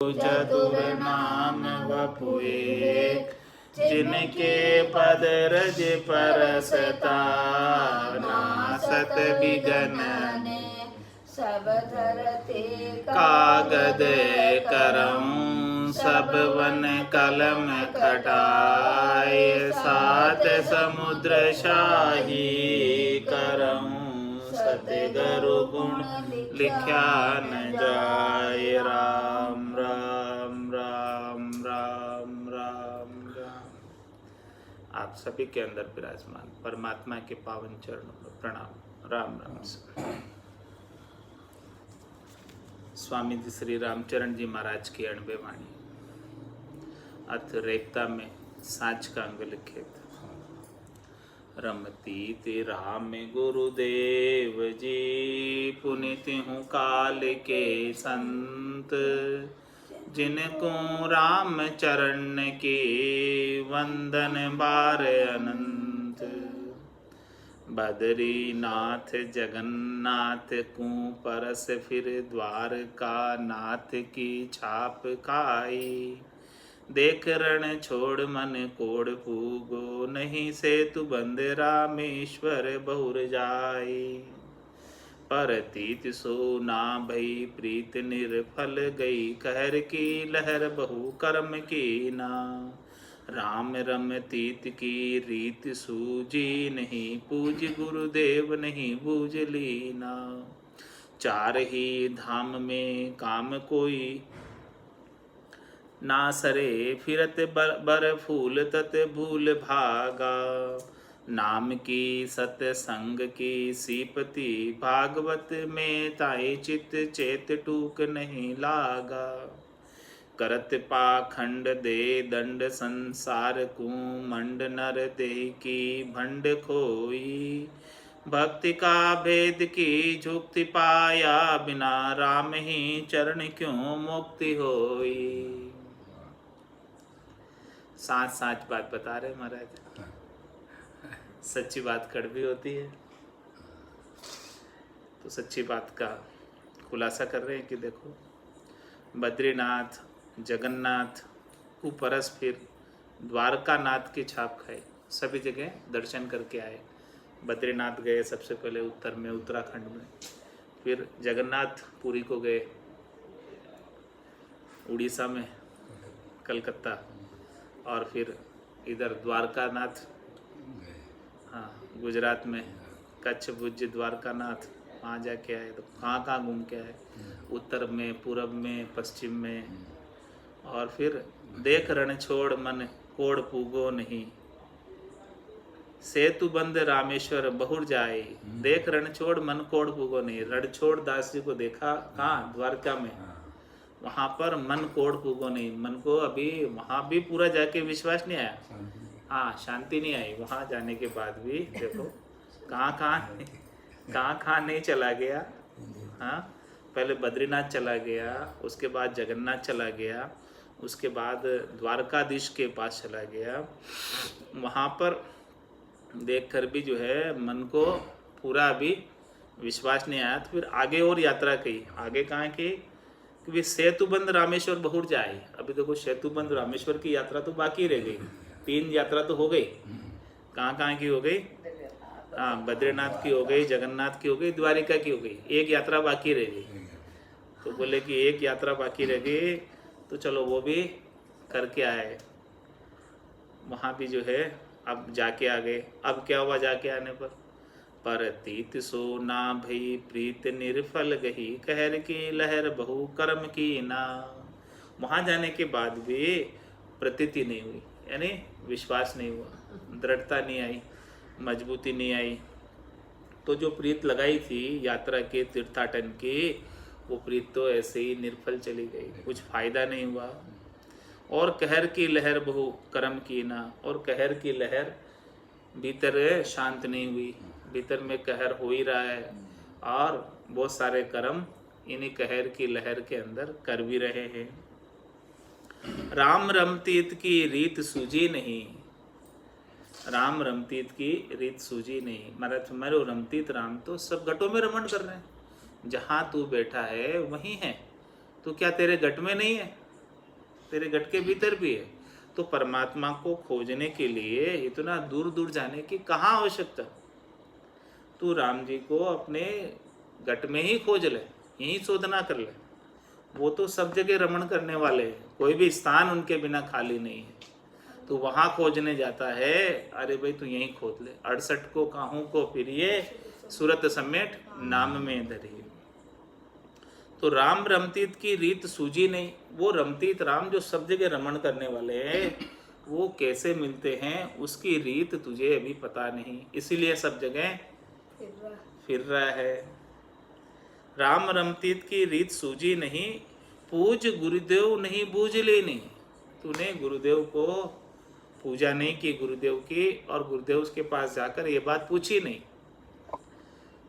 चतुर नाम वपु एक, जिनके पद रज परसता, नासत बिगन सब धरते कागद करऊं, सब वन कलम खटाए, सात समुद्र शाही करऊं, सतगुरु गुण लिख्या न जाए। राम राम राम राम राम राम। आप सभी के अंदर विराजमान परमात्मा के पावन चरणों में प्रणाम। राम राम। स्वामी जी श्री रामचरण जी महाराज की 98 वाणी। अथ रेखता में साँच का अंग लिखित। रमती ते राम गुरुदेव जी, पुनित हूँ काल के संत, जिनको राम चरण के वंदन बार अनंत। बद्रीनाथ जगन्नाथ को परस फिर द्वारका नाथ की छाप खाई, देख रण छोड़ मन कोड़ पूगो, नहीं सेतु बंद रामेश्वर बहुर जाई। परतीत सो ना भई प्रीत निर्फल गई, कहर की लहर बहु कर्म की ना। राम रमतीत की रीत सूझी नहीं, पूज गुरुदेव नहीं बूझ लीना। चार ही धाम में काम कोई ना सरे, फिरत बर फूल तत भूल भागा। नाम की सतसंग की सीपति, भागवत में ताई चित चेत टूक नहीं लागा। करत पाखंड दे दंड संसार को, मंड नर दे की भंड खोई। भक्ति का भेद की झुक्ति पाया बिना, राम ही चरण क्यों मुक्ति होई। साच साच बात बता रहे महाराज। सच्ची बात कड़वी होती है, तो सच्ची बात का खुलासा कर रहे हैं कि देखो, बद्रीनाथ जगन्नाथ को परस फिर द्वारका नाथ की छाप खाई, सभी जगह दर्शन करके आए। बद्रीनाथ गए सबसे पहले उत्तर में, उत्तराखंड में, फिर जगन्नाथ पुरी को गए, उड़ीसा में कलकत्ता, और फिर इधर द्वारका नाथ, हाँ गुजरात में कच्छ भुज द्वारका नाथ, वहाँ जाके आए। तो कहाँ कहाँ घूम के आए, उत्तर में, पूरब में, पश्चिम में। और फिर देख रण छोड़ मन कोड़ पूगो नहीं, सेतु बंद रामेश्वर बहुर जाए। देख रण छोड़ मन कोड़ पूगो नहीं, रणछोड़ दास जी को देखा कहाँ, द्वारका में, वहाँ पर मन कोड़ पूगो नहीं। मन को अभी वहाँ भी पूरा जाके विश्वास नहीं आया, हाँ शांति नहीं आई। वहाँ जाने के बाद भी देखो कहाँ कहाँ नहीं चला गया। हाँ पहले बद्रीनाथ चला गया, उसके बाद जगन्नाथ चला गया, उसके बाद द्वारकाधीश के पास चला गया। वहाँ पर देखकर भी जो है मन को पूरा अभी विश्वास नहीं आया। तो फिर आगे और यात्रा की, आगे कहाँ की, कि सेतुबंद रामेश्वर बहुर जाए। अभी देखो सेतुबंद रामेश्वर की यात्रा तो बाकी रह गई, 3 यात्रा तो हो गई। कहाँ कहाँ की हो गई, हाँ बद्रीनाथ की हो गई, जगन्नाथ की हो गई, द्वारिका की हो गई, एक यात्रा बाकी रह गई। तो बोले कि एक यात्रा बाकी रह गई, तो चलो वो भी करके आए। वहाँ भी जो है अब जाके आ गए। अब क्या हुआ जाके आने पर, परतीत सो ना भई प्रीत निर्फल गही, कहर की लहर बहु कर्म की ना। वहाँ जाने के बाद भी प्रतीति नहीं हुई, यानी विश्वास नहीं हुआ, दृढ़ता नहीं आई, मजबूती नहीं आई। तो जो प्रीत लगाई थी यात्रा के तीर्थाटन की, वो प्रीत तो ऐसे ही निर्फल चली गई, कुछ फायदा नहीं हुआ। और कहर की लहर बहु कर्म की ना, और कहर की लहर भीतर शांत नहीं हुई, भीतर में कहर हो ही रहा है, और बहुत सारे कर्म इन्हीं कहर की लहर के अंदर कर भी रहे हैं। राम रमतीत की रीत सूझी नहीं, राम रमतीत की रीत सूझी नहीं। मेरे रमतीत राम तो सब घटों में रमण कर रहे हैं, जहाँ तू बैठा है वहीं है, तो क्या तेरे घट में नहीं है? तेरे घट के भीतर भी है। तो परमात्मा को खोजने के लिए इतना दूर दूर जाने की कहाँ आवश्यकता। तू राम जी को अपने घट में ही खोज ले, यही शोधना कर ले। वो तो सब जगह रमण करने वाले हैं, कोई भी स्थान उनके बिना खाली नहीं है। तो वहाँ खोजने जाता है, अरे भाई तू यहीं खोज ले। 68 को काहू को फिरिए, सूरत समेट नाम में धरिए। तो राम रमतीत की रीत सूझी नहीं। वो रमतीत राम जो सब जगह रमण करने वाले हैं, वो कैसे मिलते हैं उसकी रीत तुझे अभी पता नहीं, इसीलिए सब जगह फिर रहा है। राम रमतीत की रीत सूझी नहीं, पूज गुरुदेव नहीं बूझ लेनी। तूने गुरुदेव को पूजा नहीं की, गुरुदेव की, और गुरुदेव के पास जाकर ये बात पूछी नहीं।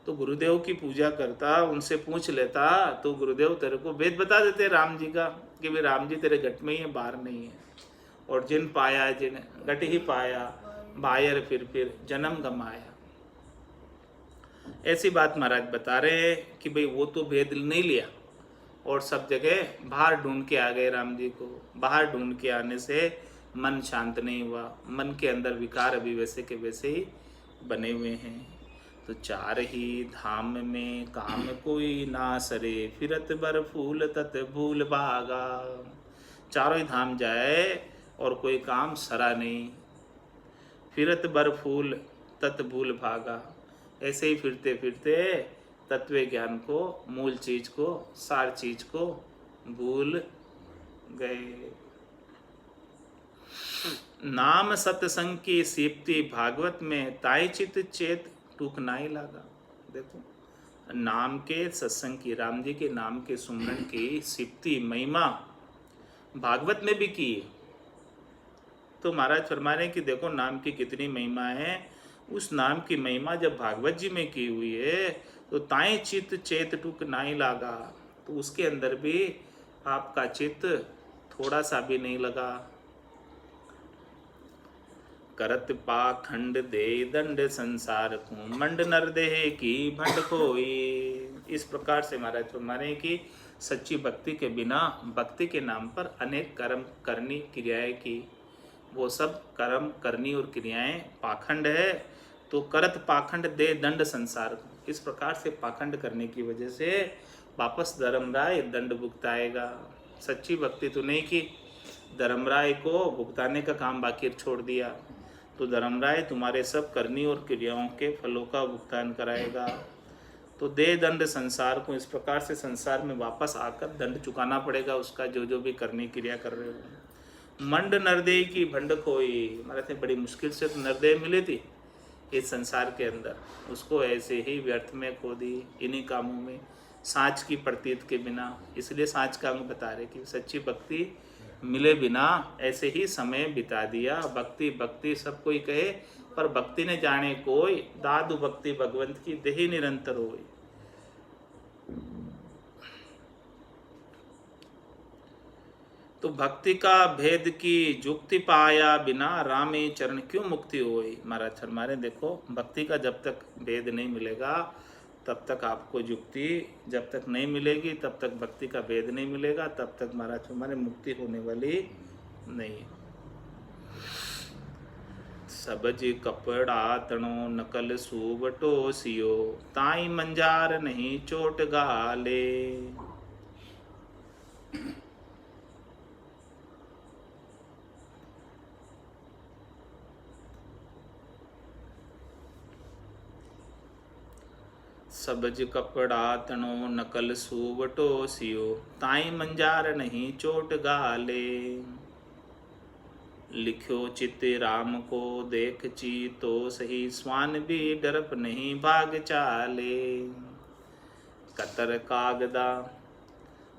तो गुरुदेव की पूजा करता, उनसे पूछ लेता, तो गुरुदेव तेरे को वेद बता देते राम जी का कि भाई राम जी तेरे घट में ही है, बाहर नहीं है। और जिन पाया जिन घट ही पाया, बायर फिर जन्म गमाया। ऐसी बात महाराज बता रहे हैं कि भाई वो तो भेद नहीं लिया और सब जगह बाहर ढूंढ के आ गए राम जी को। बाहर ढूंढ के आने से मन शांत नहीं हुआ, मन के अंदर विकार अभी वैसे के वैसे ही बने हुए हैं। तो चार ही धाम में काम कोई ना सरे, फिरत बर फूल तत भूल भागा। चारों ही धाम जाए और कोई काम सरा नहीं, फिरत बर फूल तत भूल भागा। ऐसे ही फिरते फिरते तत्व ज्ञान को, मूल चीज को, सार चीज को भूल गए। नाम सत्संग की सीप्ति भागवत में, ताई चित चेत टूक नाई लागा। देखो नाम के सत्संग की, राम जी के नाम के सुमरन की सीप्ति महिमा भागवत में भी की है। तो महाराज फरमा रहे हैं कि देखो नाम की कितनी महिमा है। उस नाम की महिमा जब भागवत जी में की हुई है तो ताई चित्त चेत टुक नाई लागा, तो उसके अंदर भी आपका चित्त थोड़ा सा भी नहीं लगा। करत पाखंड दे दंड संसार को, मंड नर देह की भंड कोई। इस प्रकार से महाराज फरमा रहे हैं कि सच्ची भक्ति के बिना भक्ति के नाम पर अनेक कर्म करनी क्रियाएं की, वो सब कर्म करनी और क्रियाएं पाखंड है। तो करत पाखंड दे दंड संसार, इस प्रकार से पाखंड करने की वजह से वापस धर्मराय दंड भुगताएगा। सच्ची भक्ति तो नहीं की, धर्मराय को भुगताने का काम बाकी छोड़ दिया, तो धर्मराय तुम्हारे सब करनी और क्रियाओं के फलों का भुगतान कराएगा। तो दे दंड संसार को, इस प्रकार से संसार में वापस आकर दंड चुकाना पड़ेगा उसका, जो जो भी करनी क्रिया कर रहे हो। मंड नरदेह की भंड खोई, हमारे थे बड़ी मुश्किल से तो नरदेह मिली थी इस संसार के अंदर, उसको ऐसे ही व्यर्थ में खो दी इन्हीं कामों में, सांच की प्रतीत के बिना। इसलिए सांच का अंग बता रहे कि सच्ची भक्ति मिले बिना ऐसे ही समय बिता दिया। भक्ति भक्ति सब कोई कहे, पर भक्ति ने जाने कोई, दादु भक्ति भगवंत की देहि निरंतर होई। तो भक्ति का भेद की जुक्ति पाया बिना, रामे चरण क्यों मुक्ति होई। महाराज फरमा रहे देखो भक्ति का जब तक भेद नहीं मिलेगा तब तक आपको जुक्ति, जब तक नहीं मिलेगी तब तक भक्ति का भेद नहीं मिलेगा, तब तक महाराज हमारे मुक्ति होने वाली नहीं। सबज कपड़ा तणो नकल सूबटो सियो, ताई मंजार नहीं चोट गाले। सबज कपड़ा तणो नकल सूवटो सियो, ताई मंजार नहीं चोट गाले। लिख्यो चित राम को देख ची तो सही, स्वान भी डरप नहीं भाग चाले। कतर कागदा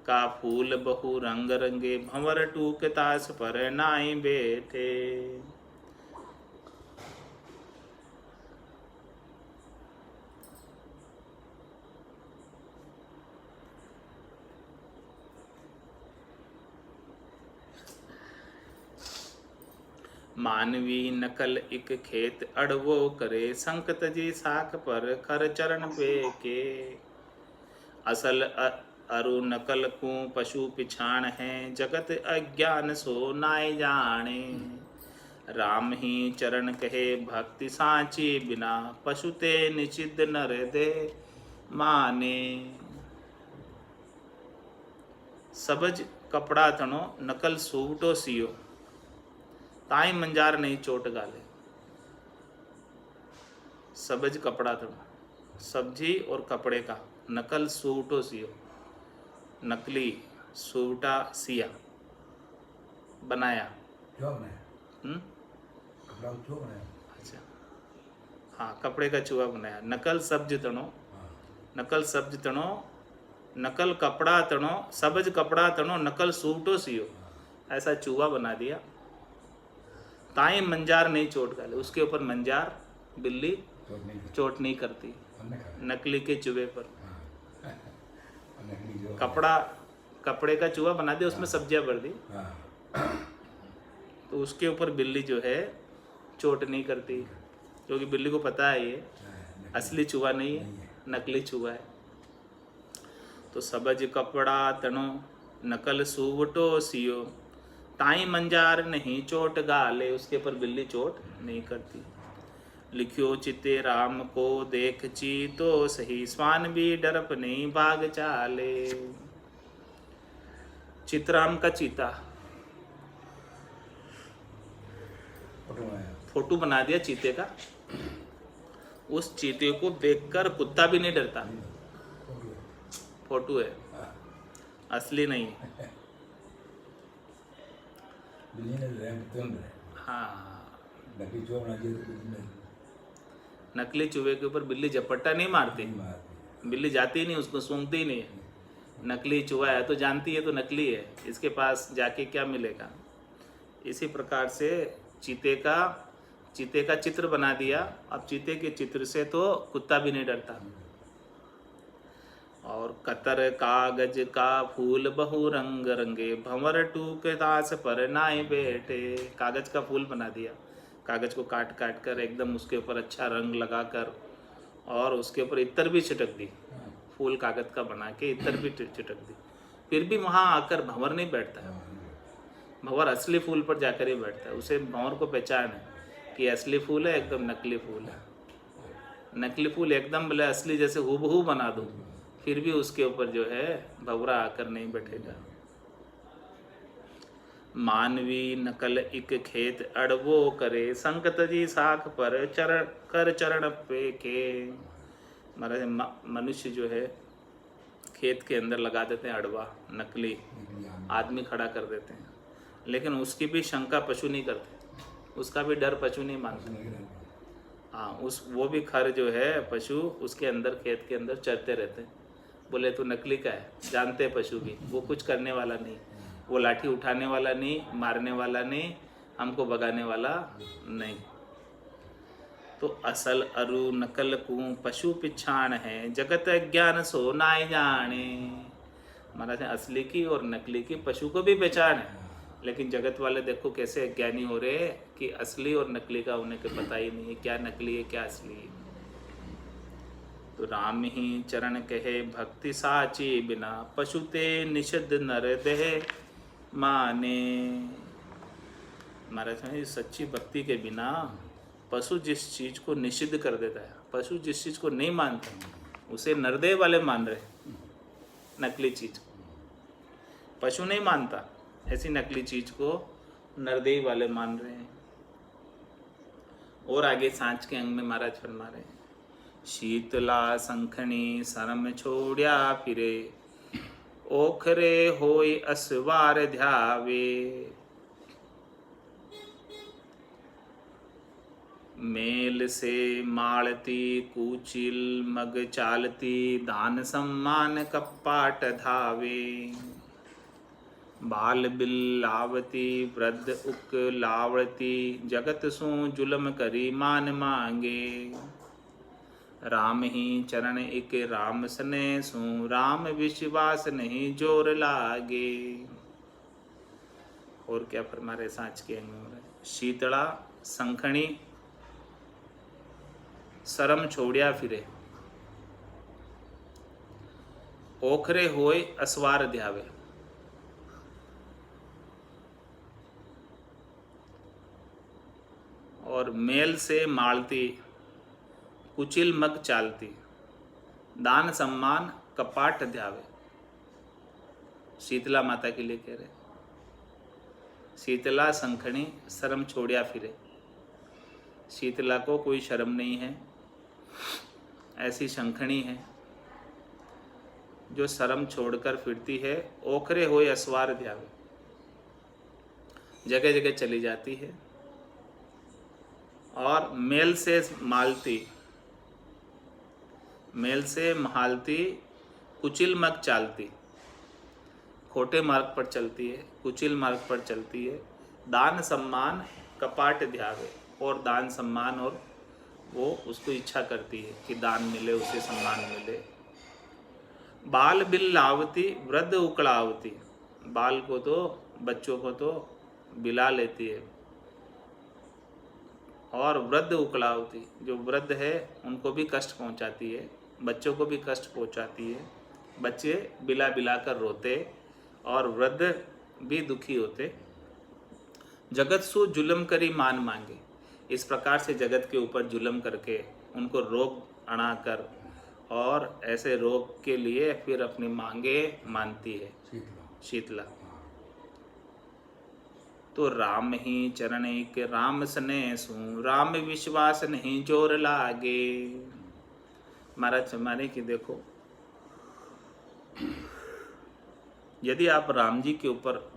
का फूल बहु रंग रंगे, भंवर टूक तास पर नाई बैठे। मानवी नकल इक खेत अड़वो करे, संकत जी साख पर खर चरण पे के। अरु नकल को पशु पिछाण है, जगत अज्ञान सो नाय जाने। राम ही चरण कहे भक्ति साची बिना, पशु ते निषिद्ध नर दे माने। सबज कपड़ा तनो नकल सूटो सियो, ताई मंजार नहीं चोट गाले। सबज कपड़ा तनो, सब्जी और कपड़े का नकल सूटो सियो, नकली सूटा सिया बनाया। कपड़ा चूहा बनाया। अच्छा हाँ, कपड़े का चूहा बनाया। नकल सब्ज तनो, नकल सब्ज तनो, नकल कपड़ा तनो, सबज कपड़ा तनो, नकल सूटो सियो, ऐसा चूहा बना दिया। ताई मंजार नहीं चोट गाले, उसके ऊपर मंजार बिल्ली चोट नहीं करती, नकली के चूहे पर। कपड़ा, कपड़े का चूहा बना दिया, उसमें सब्जियां भर दी, तो उसके ऊपर बिल्ली जो है चोट नहीं करती, क्योंकि बिल्ली को पता है ये असली चूहा नहीं है, नकली चूहा है। तो सबज कपड़ा तनो, नकल सूवटो सियो, ताई मंजार नहीं चोट गाले, उसके ऊपर बिल्ली चोट नहीं करती। लिखियो चिते राम को देख ची तो सही, स्वान भी डरप नहीं भाग चाले। चितराम का चीता, फोटो बना दिया चीते का। उस चीते को देखकर कुत्ता भी नहीं डरता, फोटो है, असली नहीं है। हाँ, नकली चूहे के ऊपर बिल्ली झपट्टा नहीं मारती, बिल्ली जाती नहीं, उसको सूंघती ही नहीं है। नकली चूहा है तो जानती है तो नकली है, इसके पास जाके क्या मिलेगा। इसी प्रकार से चीते का चित्र बना दिया। अब चीते के चित्र से तो कुत्ता भी नहीं डरता। और कतर कागज का फूल बहु रंग रंगे, भंवर टूक दास पर नाय बैठे। कागज का फूल बना दिया, कागज को काट काट कर एकदम उसके ऊपर अच्छा रंग लगा कर, और उसके ऊपर इत्र भी छिटक दी, फूल कागज का बना के इत्र भी छिटक दी। फिर भी वहाँ आकर भंवर नहीं बैठता है, भंवर असली फूल पर जाकर ही बैठता है। उसे भंवर को पहचान है कि असली फूल है, एकदम नकली फूल है। नकली फूल एकदम बोले असली जैसे हूबहू बना दूँ, फिर भी उसके ऊपर जो है भंवरा आकर नहीं बैठेगा। मानवी नकल इक खेत अड़बो करे, संकट जी साख पर चरण पे के। महाराज मनुष्य जो है खेत के अंदर लगा देते हैं अड़वा, नकली आदमी खड़ा कर देते हैं, लेकिन उसकी भी शंका पशु नहीं करते, उसका भी डर पशु नहीं मानते। हाँ, वो भी खर जो है पशु उसके अंदर खेत के अंदर चरते रहते हैं। बोले तो नकली का है, जानते हैं पशु भी, वो कुछ करने वाला नहीं, वो लाठी उठाने वाला नहीं, मारने वाला नहीं, हमको भगाने वाला नहीं। तो असल अरु नकल को पशु पिछाण है, जगत अज्ञान सो नाय जाने। महाराज असली की और नकली की पशु को भी पहचान है, लेकिन जगत वाले देखो कैसे अज्ञानी हो रहे हैं कि असली और नकली का उन्हें को पता ही नहीं है, क्या नकली है क्या असली है। तो राम ही चरण कहे भक्ति साची बिना, पशु ते निषिद्ध नर देह माने। महाराज सच्ची भक्ति के बिना पशु जिस चीज़ को निषिद्ध कर देता है, पशु जिस चीज़ को नहीं मानता उसे नरदेह वाले मान रहे, नकली चीज़ को। पशु नहीं मानता ऐसी नकली चीज़ को नरदेह वाले मान रहे हैं। और आगे सांच के अंग में महाराज फरमा रहे हैं, शीतला संखनी शरम छोड़िया फिरे, ओखरे होई असवार ध्यावे। मेल से मालती कूचिल मग चालती, दान सम्मान कपाट धावे। बाल बिल्लावती वृद्ध उक लावती, जगत सो जुलम करी मान मांगे। राम ही चरण एक राम सने सो, राम विश्वास नहीं जोर लागे। और क्या फरमा रहे सांच के अंग में, शीतला संखणी शरम छोड़िया फिरे। ओखरे होय असवार ध्यावे। और मेल से मालती कुचिल मग चालती, दान सम्मान कपाट ध्यावे। शीतला माता के लिए कह रहे, शीतला संखणी शर्म छोड़िया फिरे। शीतला को कोई शर्म नहीं है, ऐसी शंखणी है जो शर्म छोड़कर फिरती है। ओखरे होए असवार ध्यावे, जगह जगह चली जाती है। और मेल से मालती, मेल से महालती कुचिल मग चालती, खोटे मार्ग पर चलती है, कुचिल मार्ग पर चलती है। दान सम्मान कपाट ध्यावे, और दान सम्मान, और वो उसको इच्छा करती है कि दान मिले, उसे सम्मान मिले। बाल बिल लावती वृद्ध उकड़ावती, बाल को तो, बच्चों को तो बिला लेती है। और वृद्ध उकड़ावती, जो वृद्ध है उनको भी कष्ट पहुंचाती है, बच्चों को भी कष्ट पहुंचाती है। बच्चे बिला बिला कर रोते और वृद्ध भी दुखी होते। जगत सु जुल्म करी मान मांगे, इस प्रकार से जगत के ऊपर जुल्म करके उनको रोग अड़ा कर, और ऐसे रोग के लिए फिर अपनी मांगे मानती है शीतला। तो राम ही चरण के राम स्नेह सु, राम विश्वास नहीं जोर लागे। महाराज हमारे की देखो, यदि आप राम जी के ऊपर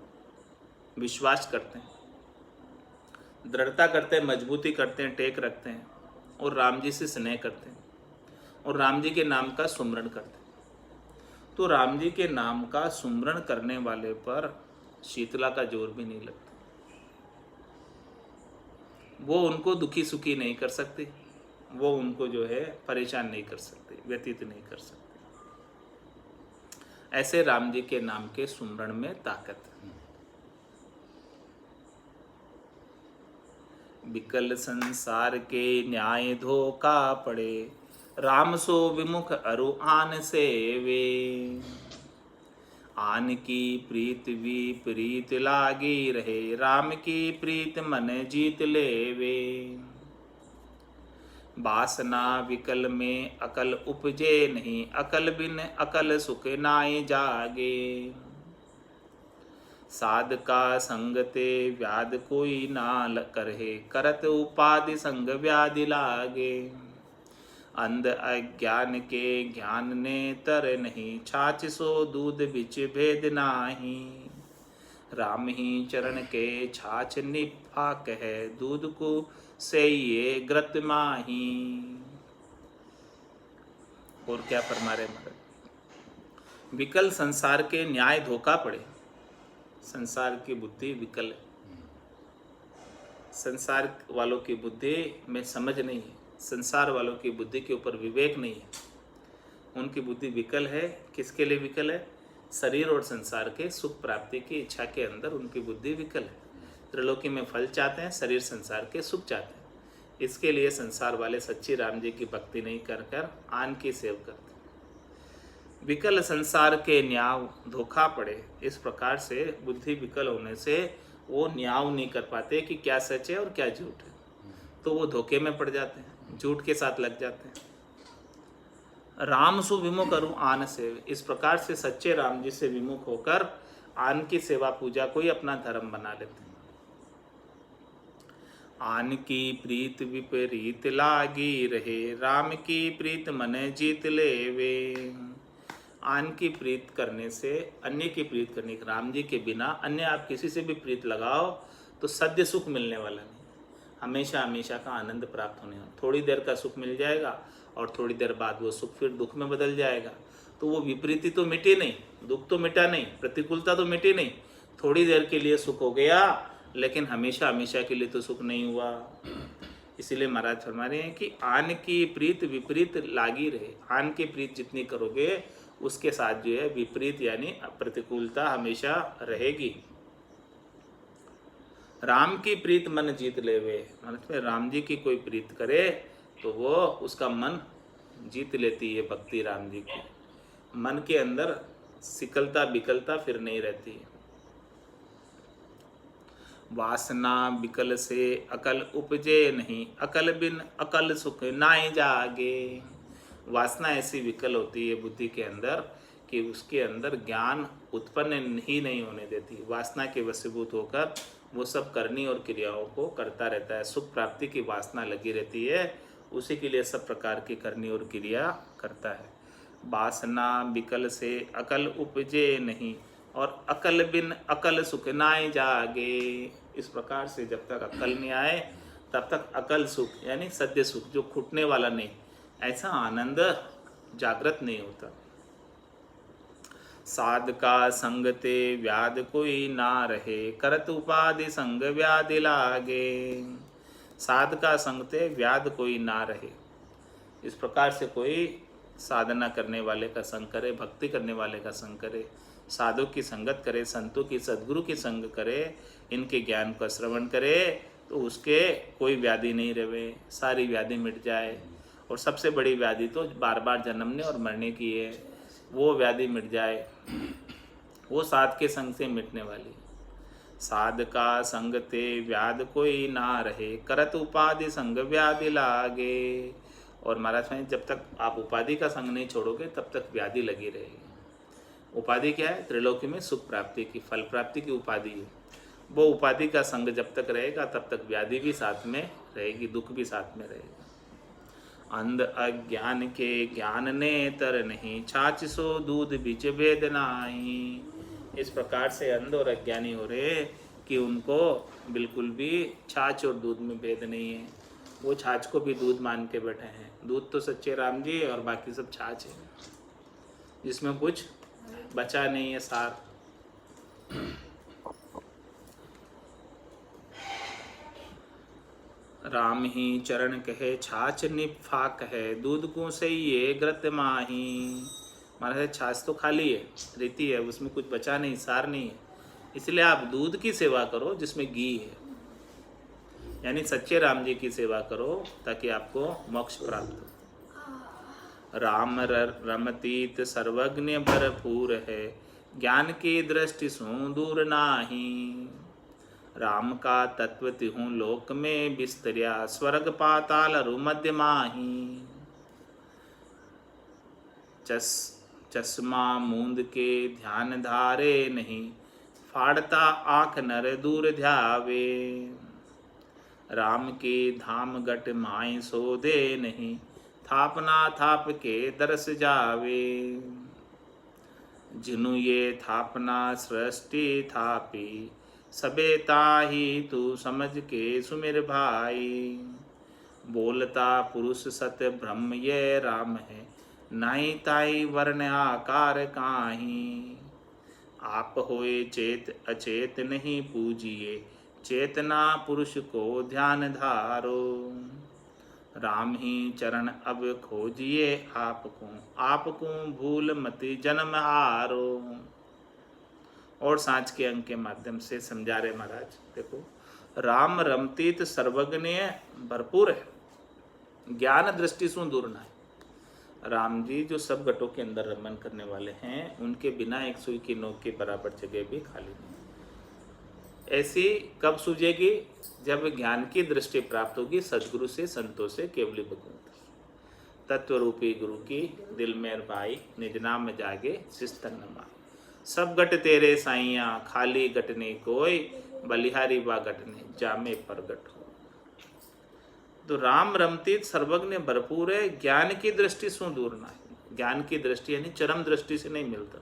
विश्वास करते हैं, दृढ़ता करते हैं, मजबूती करते हैं, टेक रखते हैं, और राम जी से स्नेह करते हैं, और राम जी के नाम का सुमरण करते हैं, तो राम जी के नाम का सुमरण करने वाले पर शीतला का जोर भी नहीं लगता। वो उनको दुखी सुखी नहीं कर सकती, वो उनको जो है परेशान नहीं कर सकते, व्यतीत नहीं कर सकते। ऐसे राम जी के नाम के सुमरण में ताकत है। विकल संसार के न्याय धोखा पड़े, राम सो विमुख अरु आन सेवे। आन की प्रीत विपरीत लागी रहे, राम की प्रीत मन जीत लेवे। वासना विकल में अकल उपजे नहीं, अकल बिन अकल सुख नाय जागे। साध का संग ते व्याध कोई ना करहे, करत उपाधि संग व्याधि लागे। अंध अज्ञान के ज्ञान ने तर नहीं, छाछ सो दूध बिच भेद नाही। राम ही चरण के छाछ निफा कहे, दूध को से ये ग्रत माही। और क्या फरमा रहे महाराज, विकल संसार के न्याय धोखा पड़े। संसार की बुद्धि विकल है, संसार वालों की बुद्धि में समझ नहीं है, संसार वालों की बुद्धि के ऊपर विवेक नहीं है। उनकी बुद्धि विकल है। किसके लिए विकल है? शरीर और संसार के सुख प्राप्ति की इच्छा के अंदर उनकी बुद्धि विकल है। त्रिलोकी में फल चाहते हैं, शरीर संसार के सुख चाहते हैं। इसके लिए संसार वाले सच्ची राम जी की भक्ति नहीं कर कर आन की सेव करते। विकल संसार के न्याव धोखा पड़े, इस प्रकार से बुद्धि विकल होने से वो न्याव नहीं कर पाते कि क्या सच है और क्या झूठ है, तो वो धोखे में पड़ जाते हैं, झूठ के साथ लग जाते हैं। राम सु विमुख अरु आन सेव, इस प्रकार से सच्चे राम जी से विमुख होकर आन की सेवा पूजा को ही अपना धर्म बना लेते हैं। आन की प्रीत विपरीत लागी रहे, राम की प्रीत मन जीत लेवे। आन की प्रीत करने से, अन्य की प्रीत करने, राम जी के बिना अन्य आप किसी से भी प्रीत लगाओ तो सद्य सुख मिलने वाला नहीं, हमेशा हमेशा का आनंद प्राप्त होने वाला। थोड़ी देर का सुख मिल जाएगा और थोड़ी देर बाद वो सुख फिर दुख में बदल जाएगा। तो वो विपरीति तो मिटी नहीं, दुख तो मिटा नहीं, प्रतिकूलता तो मिटी नहीं। थोड़ी देर के लिए सुख हो गया, लेकिन हमेशा हमेशा के लिए तो सुख नहीं हुआ। इसीलिए महाराज फरमा रहे हैं कि आन की प्रीत विपरीत लागी रहे। आन की प्रीत जितनी करोगे उसके साथ जो है विपरीत यानी प्रतिकूलता हमेशा रहेगी। राम की प्रीत मन जीत लेवे, मतलब राम जी की कोई प्रीत करे तो वो उसका मन जीत लेती है भक्ति राम जी की। मन के अंदर सिकलता बिकलता फिर नहीं रहती है। वासना बिकल से अकल उपजे नहीं, अकल बिन अकल सुख नाई जागे। वासना ऐसी विकल होती है बुद्धि के अंदर कि उसके अंदर ज्ञान उत्पन्न ही नहीं होने देती। वासना के वशीभूत होकर वो सब करनी और क्रियाओं को करता रहता है। सुख प्राप्ति की वासना लगी रहती है, उसी के लिए सब प्रकार की करनी और क्रिया करता है। वासना विकल से अकल उपजे नहीं, और अकल बिन अकल सुख नाई जागे। इस प्रकार से जब तक अकल नहीं आए तब तक अकल सुख यानी सद्य सुख जो खुटने वाला नहीं, ऐसा आनंद जागृत नहीं होता। साध का संग ते व्याध कोई ना रहे, करत उपाधि संग व्याधि लागे। साध का संग ते व्याध कोई ना रहे, इस प्रकार से कोई साधना करने वाले का संग करे, भक्ति करने वाले का संग करे, साधु की संगत करे, संतों की सद्गुरु की संग करे, इनके ज्ञान का श्रवण करे, तो उसके कोई व्याधि नहीं रहे, सारी व्याधि मिट जाए। और सबसे बड़ी व्याधि तो बार बार जन्मने और मरने की है, वो व्याधि मिट जाए, वो साध के संग से मिटने वाली। साध का संग ते व्याध कोई ना रहे, करत उपाधि संग व्याधि लागे। और महाराज स्वामी जब तक आप उपाधि का संग नहीं छोड़ोगे तब तक व्याधि लगी रहेगी। उपाधि क्या है? त्रिलोकी में सुख प्राप्ति की, फल प्राप्ति की उपाधि है। वो उपाधि का संग जब तक रहेगा तब तक व्याधि भी साथ में रहेगी, दुख भी साथ में रहेगा। अंध अज्ञान के ज्ञान ने तर नहीं, छाछ सो दूध बीच भेद नाही। इस प्रकार से अंध और अज्ञानी हो रहे कि उनको बिल्कुल भी छाछ और दूध में भेद नहीं है। वो छाछ को भी दूध मान के बैठे हैं। दूध तो सच्चे राम जी और बाकी सब छाछ है, जिसमें कुछ बचा नहीं है सार। राम ही चरण कहे छाछ निफाक है, दूध को से ये ग्रत माही। महाराज छाछ तो खाली है, रीति है, उसमें कुछ बचा नहीं, सार नहीं है। इसलिए आप दूध की सेवा करो जिसमें घी है, यानी सच्चे राम जी की सेवा करो ताकि आपको मोक्ष प्राप्त हो। राम रमतीत सर्वज्ञ भरपूर है, ज्ञान की दृष्टि सो दूर नाही। राम का तत्व तिहु लोक में विस्तरिया, स्वर्ग पाताल अरु मध्य माही। चश्मा मूंद के ध्यान धारे नहीं, फाड़ता आँख नर दूर ध्यावे। राम के धाम गट माय सोधे नहीं, थापना थाप के दरस जावे। जिनु ये थापना सृष्टि थापी, सबे ताही तू समझ के सुमिर भाई। बोलता पुरुष सत्य ब्रह्म ये राम है, नाई ताई वर्ण आकार काहीं। आप होए चेत अचेत नहीं पूजिए, चेतना पुरुष को ध्यान धारो। राम ही चरण अब खोजिए आपको भूल मति जन्म हारो। और सांच के अंक के माध्यम से समझा रहे महाराज। देखो, राम रमतीत सर्वज्ञ भरपूर है, ज्ञान दृष्टि सु दूर ना है। राम जी जो सब घटों के अंदर रमन करने वाले हैं, उनके बिना एक सुई की नोक के बराबर जगह भी खाली नहीं। ऐसी कब सूझेगी? जब ज्ञान की दृष्टि प्राप्त होगी सदगुरु से, संतों से, केवली भगवंत तत्व रूपी गुरु की दिल में भाई, निज नाम में जागे शिस्तन नमा। सब गट तेरे साइया, खाली गटने कोई, बलिहारी बा गटने जामे प्रगट हो। तो राम रमतीत सर्वज्ञ भरपूर है, ज्ञान की दृष्टि सु दूर ना है। ज्ञान की दृष्टि यानी चरम दृष्टि से नहीं मिलता।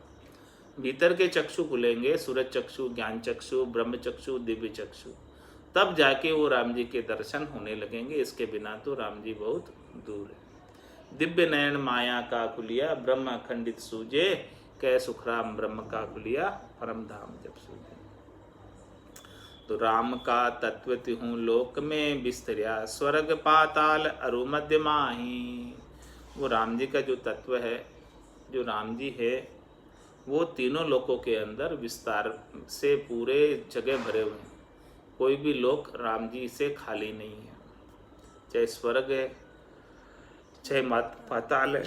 भीतर के चक्षु खुलेंगे, सूरज चक्षु, ज्ञान चक्षु, ब्रह्म चक्षु, दिव्य चक्षु, तब जाके वो राम जी के दर्शन होने लगेंगे। इसके बिना तो राम जी बहुत दूर है। दिव्य नयन माया का खुलिया, ब्रह्म अखंडित सूझे, कै सुखराम ब्रह्म का खुलिया, परम धाम जब सूझे। तो राम का तत्व तिहु लोक में विस्तरिया, स्वर्ग पाताल अरु मध्य माही। वो राम जी का जो तत्व है, जो राम जी है, वो तीनों लोकों के अंदर विस्तार से पूरे जगह भरे हुए हैं। कोई भी लोक राम जी से खाली नहीं है, चाहे स्वर्ग है, चाहे पाताल है,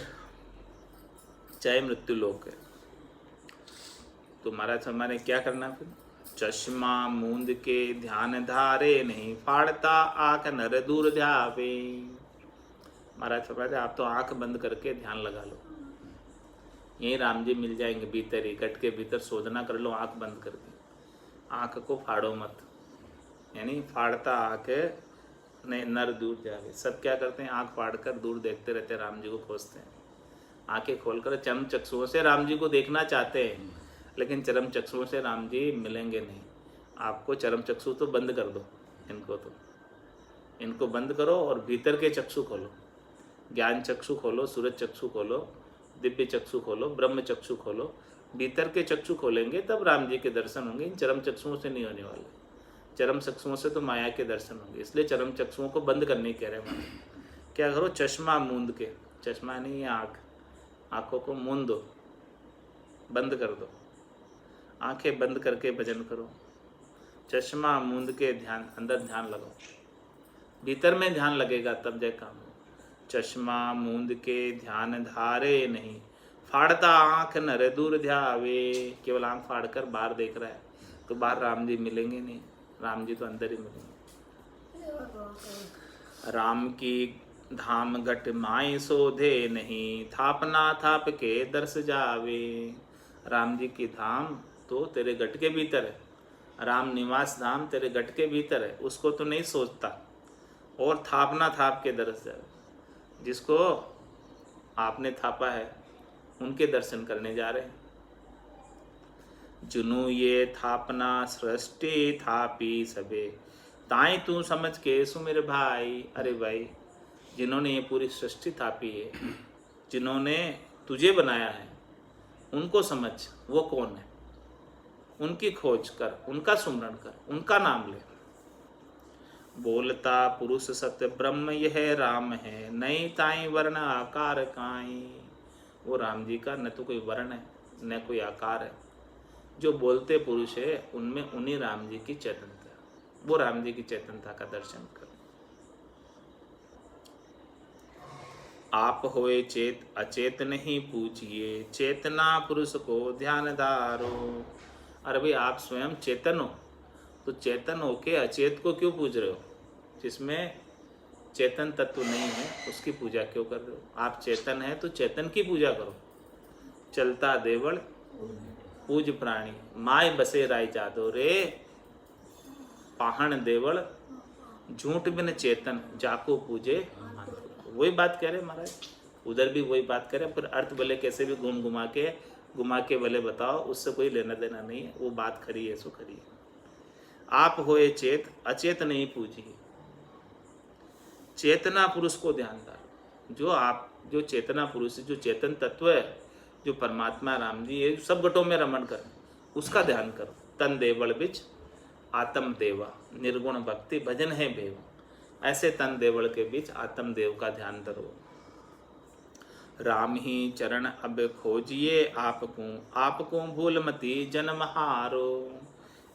चाहे मृत्यु लोक है। तो महाराज हमारे क्या करना फिर? चश्मा मूंद के ध्यान धारे, नहीं फाड़ता आंख नर दूर ध्यावे। महाराज फरमाते आप तो आंख बंद करके ध्यान लगा लो, यहीं राम जी मिल जाएंगे भीतर ही, गट के भीतर शोधना कर लो आंख बंद करके। आंख को फाड़ो मत, यानी फाड़ता आंख नहीं नर दूर जावे। सब क्या करते हैं? आंख फाड़कर दूर देखते रहते हैं, राम जी को खोजते हैं। आंखें खोलकर चरम चक्षुओं से राम जी को देखना चाहते हैं, लेकिन चरम चक्षुओं से राम जी मिलेंगे नहीं। आपको चरम चक्षु तो बंद कर दो, इनको बंद करो और भीतर के चक्षु खोलो। ज्ञान चक्षु खोलो, सूरज चक्षु खोलो, दिव्य चक्षु खोलो, ब्रह्म चक्षु खोलो। भीतर के चक्षु खोलेंगे तब राम जी के दर्शन होंगे। इन चरम चक्षुओं से नहीं होने वाले। चरम चक्षुओं से तो माया के दर्शन होंगे, इसलिए चरम चक्षुओं को बंद करने कह रहे हैं। क्या करो? चश्मा मूंद के, चश्मा नहीं है आँख, आँखों को मूंद दो, बंद कर दो। आंखें बंद करके भजन करो। चश्मा मूंद के ध्यान, अंदर ध्यान लगाओ। भीतर में ध्यान लगेगा तब जाए काम हो। चश्मा मूंद के ध्यान धारे, नहीं फाड़ता आंख नर दूर ध्यावे। केवल आंख फाड़कर बाहर देख रहा है तो बाहर राम जी मिलेंगे नहीं, राम जी तो अंदर ही मिलेंगे। राम की धाम घट माई शोधे, नहीं थापना थाप के दर्श जावे। राम जी की धाम तो तेरे गट के भीतर है, राम निवास धाम तेरे गट के भीतर है, उसको तो नहीं सोचता। और थापना थाप के दर्श जावे, जिसको आपने थापा है उनके दर्शन करने जा रहे हैं। जुनू ये थापना सृष्टि थापी सबे, ताई तू समझ के सुमेर भाई। अरे भाई, जिन्होंने ये पूरी सृष्टि थापी है, जिन्होंने तुझे बनाया है, उनको समझ वो कौन है, उनकी खोज कर, उनका सुमरण कर, उनका नाम ले। बोलता पुरुष सत्य ब्रह्म यह राम है, नहीं ताई वर्ण आकार काई। वो राम जी का न तो कोई वर्ण है न कोई आकार है। जो बोलते पुरुष है उनमें उन्हीं राम जी की चेतनता, वो राम जी की चेतनता का दर्शन कर। आप होए चेत अचेत नहीं पूछिए, चेतना पुरुष को ध्यान धारो। अरे भाई, आप स्वयं चेतन हो तो चेतन होके अचेत को क्यों पूज रहे हो? जिसमें चेतन तत्व नहीं है उसकी पूजा क्यों कर रहे हो? आप चेतन है तो चेतन की पूजा करो। चलता देवल पूज प्राणी, माय बसे राय जादो रे। पाहन देवल झूठ बिन चेतन, जाको पूजे। वही बात कह रहे महाराज, उधर भी वही बात कह रहे, पर अर्थ भले कैसे भी घुमा के भले बताओ, उससे कोई लेना देना नहीं है। वो बात खरी है सो खरी है। आप होए चेत अचेत नहीं पूजिए, चेतना पुरुष को ध्यान डालो। जो चेतना पुरुष है, जो चेतन तत्व है, जो परमात्मा राम जी ये सब घटों में रमण कर, उसका ध्यान करो। तन देवल बिच आत्म देवा, निर्गुण भक्ति भजन है भेव। ऐसे तन देवल के बीच आत्म देव का ध्यान करो। राम ही चरण अब खोजिए आपको भूल मती जन्म हारो।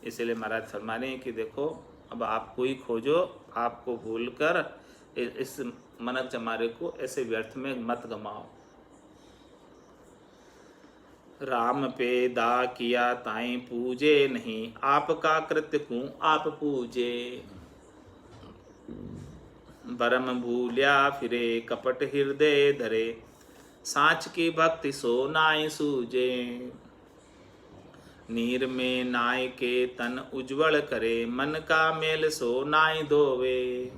इसलिए महाराज फरमा रहे हैं कि देखो, अब आपको ही खोजो, आपको भूल कर इस मनक जमारे को ऐसे व्यर्थ में मत गमाओ। राम पे दा किया ताई पूजे, नहीं आपका कृत्य को आप पूजे। बरम भूल्या फिरे कपट हृदय धरे, साँच की भक्ति सो नाई सूजे। नीर में नाय के तन उज्जवल करे, मन का मेल सो नाई धोवे।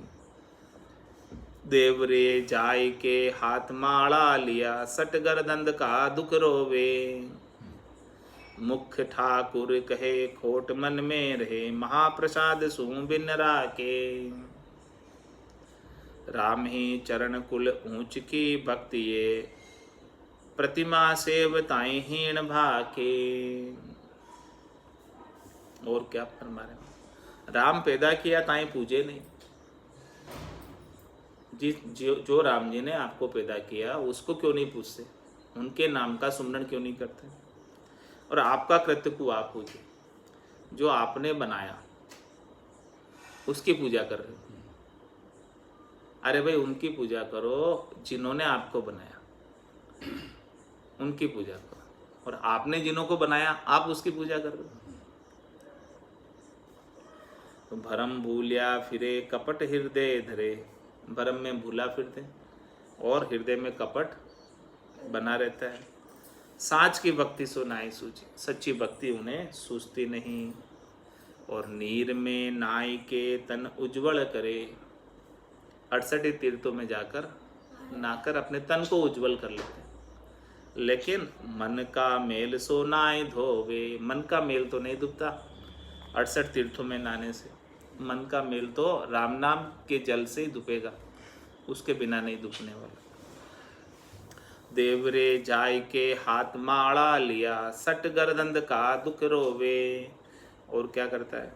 देवरे जाय के हाथ माला लिया, सट गर्दंद का दुख रोवे। मुख्य ठाकुर कहे खोट मन में रहे, महाप्रसाद सु बिन राके। राम ही चरण कुल ऊंच की भक्ति ये, प्रतिमा सेवताई हीन भाके। और क्या फरमा रहे? राम पैदा किया ताई पूजे नहीं। जो राम जी ने आपको पैदा किया उसको क्यों नहीं पूछते? उनके नाम का सुमरण क्यों नहीं करते? और आपका कृत्य को आप पूजे। जो आपने बनाया उसकी पूजा कर रहे हो। अरे भाई, उनकी पूजा करो जिन्होंने आपको बनाया, उनकी पूजा करो, और आपने जिन्हों को बनाया आप उसकी पूजा कर दो। तो भरम भूलिया फिरे कपट हृदय धरे, भरम में भूला फिरते और हृदय में कपट बना रहता है। साच की भक्ति सो नाई सूझी, सच्ची भक्ति उन्हें सूझती नहीं। और नीर में नाई के तन उज्जवल करे, 68 तीर्थों में जाकर नहाकर अपने तन को उज्जवल कर लेते हैं। लेकिन मन का मेल सो नाई धोवे, मन का मेल तो नहीं दुबता 68 तीर्थों में नहाने से। मन का मेल तो राम नाम के जल से ही दुपेगा, उसके बिना नहीं दुपने वाला। देवरे जाय के हाथ माड़ा लिया, सट गर्दंद का दुख रोवे। और क्या करता है,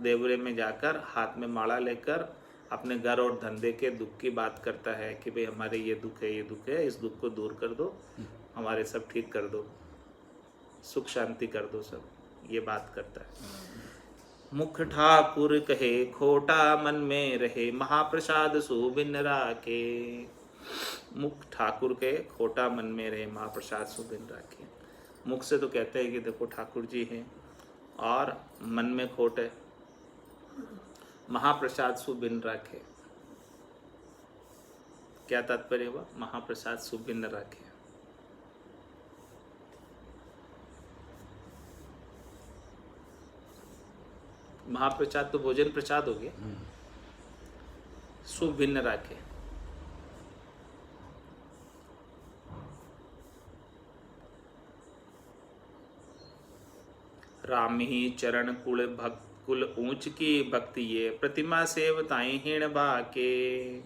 देवरे में जाकर हाथ में माड़ा लेकर अपने घर और धंधे के दुख की बात करता है कि भाई हमारे ये दुख है, ये दुख है, इस दुख को दूर कर दो, हमारे सब ठीक कर दो, सुख शांति कर दो सब, ये बात करता है। मुख ठाकुर कहे खोटा मन में रहे, महाप्रसाद सुबिन राखे। मुख ठाकुर के खोटा मन में रहे, महाप्रसाद सुबिन राखे। मुख से तो कहते हैं कि देखो ठाकुर जी हैं, और मन में खोट है, महाप्रसाद सुबिन राखे। क्या तात्पर्य हुआ, महाप्रसाद सुबिन राखे। महाप्रसाद तो भोजन प्रसाद हो गया, सुभिन्न राखे। राम ही चरण कुल भक्त कुल ऊंच की भक्ति ये, प्रतिमा सेवताई हीण बाके।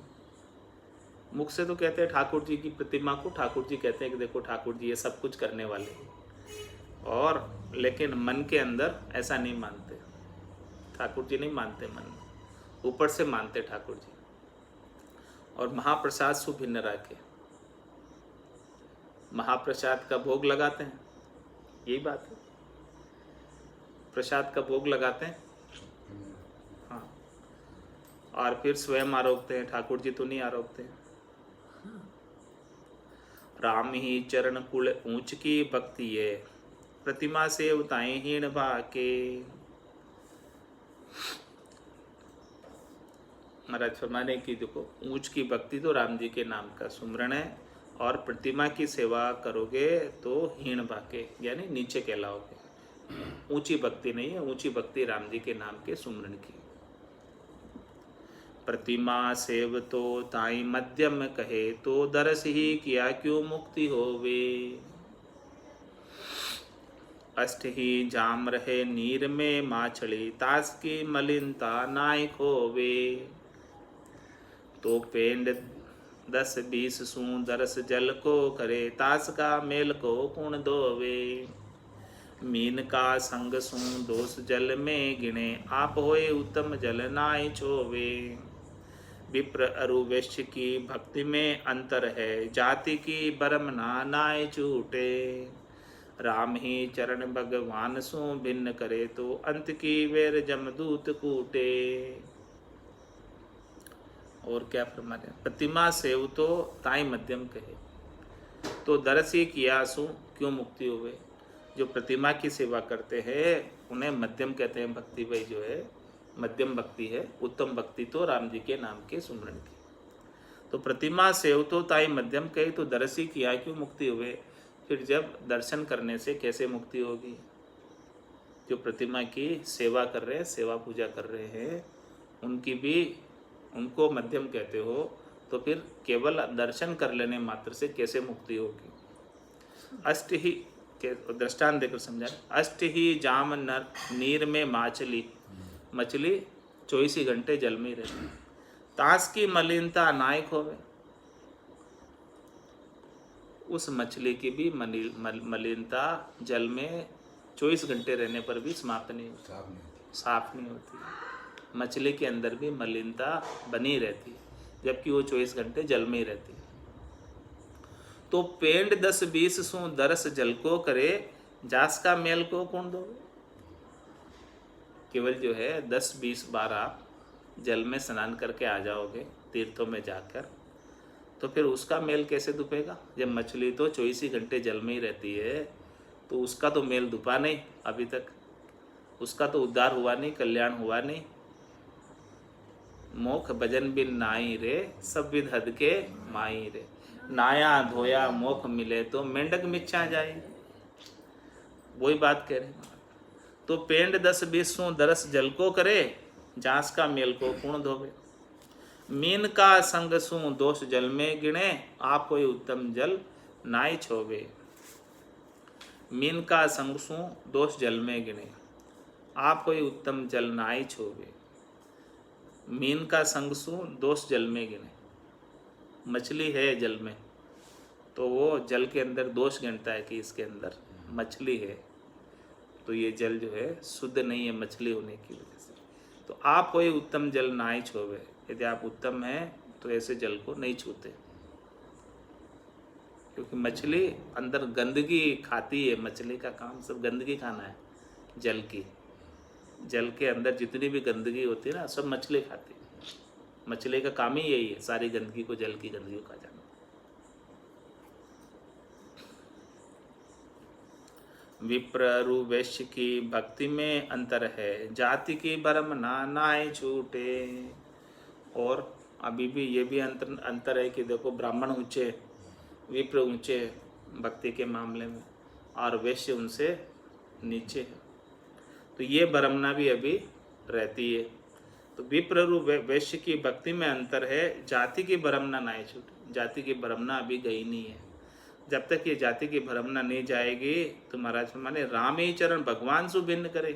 मुख से तो कहते हैं ठाकुर जी की प्रतिमा को, ठाकुर जी कहते हैं कि देखो ठाकुर जी ये सब कुछ करने वाले हैं, और लेकिन मन के अंदर ऐसा नहीं मानते, ठाकुर जी नहीं मानते मन में, ऊपर से मानते ठाकुर जी। और महाप्रसाद सुभिन्न राखे, महाप्रसाद का भोग लगाते हैं, यही बात है, प्रसाद का भोग लगाते हैं, हाँ, और फिर स्वयं आरोपते हैं, ठाकुर जी तो नहीं आरोपते। राम ही चरण कुल ऊंच की भक्ति है, प्रतिमा से उताए हीण भाके। महाराज फरमाने की देखो, ऊंच की भक्ति तो राम जी के नाम का सुमरण है, और प्रतिमा की सेवा करोगे तो हीण भाके, यानी नीचे कहलाओगे। ऊंची भक्ति नहीं है, ऊंची भक्ति राम जी के नाम के सुमरण की। प्रतिमा सेव तो ताई मध्यम कहे, तो दरस ही किया क्यों मुक्ति होवे। अष्ट ही जाम रहे नीर में माछड़ी, तास की मलिनता नाय खोवे। तो पेंड 10-20 सू दरस जल को करे, तास का मेल को कुण धोवे। मीन का संग सू दोष जल में गिने, आप होए उत्तम जल नाय छोवे। विप्र अरु वैश्य की भक्ति में अंतर है, जाति की बरम ना नाय छूटे। राम ही चरण भगवान सो भिन्न करे, तो अंत की वेर जमदूत कूटे। और क्या फरमाते हैं, प्रतिमा सेव तो ताई मध्यम कहे, तो दरस ही किया सु क्यों मुक्ति हुए। जो प्रतिमा की सेवा करते हैं उन्हें मध्यम कहते हैं भक्ति, भाई जो है मध्यम भक्ति है, उत्तम भक्ति तो राम जी के नाम के सुमरण की। तो प्रतिमा सेव तो ताई मध्यम कहे, तो दरसी किया क्यों मुक्ति हुए। फिर जब दर्शन करने से कैसे मुक्ति होगी। जो प्रतिमा की सेवा कर रहे हैं, सेवा पूजा कर रहे हैं, उनकी भी उनको मध्यम कहते हो, तो फिर केवल दर्शन कर लेने मात्र से कैसे मुक्ति होगी। अष्ट ही दृष्टांत देकर समझाएं। अष्ट ही जाम नर नीर में माछली, मछली 24 ही घंटे जल में ही रहती। तास की मलिनता नायक होवे, उस मछली की भी मलिनता जल में 24 घंटे रहने पर भी समाप्त नहीं होती, साफ नहीं होती। मछली के अंदर भी मलिनता बनी रहती, जबकि वो 24 घंटे जल में ही रहती। तो पेंड 10-20 सू दरस जल को करे, जास का मेल को कौन दो। केवल जो है 10-20 बार आप जल में स्नान करके आ जाओगे तीर्थों में जाकर, तो फिर उसका मेल कैसे दुपेगा? जब मछली तो 24 ही घंटे जल में ही रहती है, तो उसका तो मेल दुपा नहीं अभी तक, उसका तो उद्धार हुआ नहीं, कल्याण हुआ नहीं। मोख भजन बिन नाई रे, सब विध हद के माई रे। नाया धोया मोख मिले तो मेंढक मिच्छा जाए, वही बात कह रहे हैं। तो पेंड 10-20 दरस जल को करे, जांस का मेल को पूर्ण धोवे। मीन का संग सु दोष जल में गिणे, आप कोई उत्तम जल नाई छोवे। मीन का संग सु दोष जल में गिणे, आप कोई उत्तम जल नाई छोवे। मीन का संग सु दोष जल में गिने, मछली है जल में तो वो जल के अंदर दोष गिनता है कि इसके अंदर मछली है, तो ये जल जो है शुद्ध नहीं है मछली होने की वजह से। तो आप कोई उत्तम जल नाई छोवे, यदि आप उत्तम हैं तो ऐसे जल को नहीं छूते, क्योंकि मछली अंदर गंदगी खाती है। मछली का काम सब गंदगी खाना है, जल की। जल के अंदर जितनी भी गंदगी होती है ना, सब मछली खाती है। मछली का काम ही यही है, सारी गंदगी को, जल की गंदगी को खा जाना। विप्ररु वैश्य की भक्ति में अंतर है, जाति की भरम ना नाए छूटे। और अभी भी ये भी अंतर है कि देखो, ब्राह्मण ऊंचे, विप्र ऊंचे भक्ति के मामले में, और वैश्य उनसे नीचे है। तो ये भरमना भी अभी रहती है। तो विप्ररु वैश्य की भक्ति में अंतर है, जाति की भरमना नाए छूटे। जाति की भरमना अभी गई नहीं है। जब तक ये जाति की भरमना नहीं जाएगी तो महाराज माने राम ही चरण भगवान सु भिन्न करे,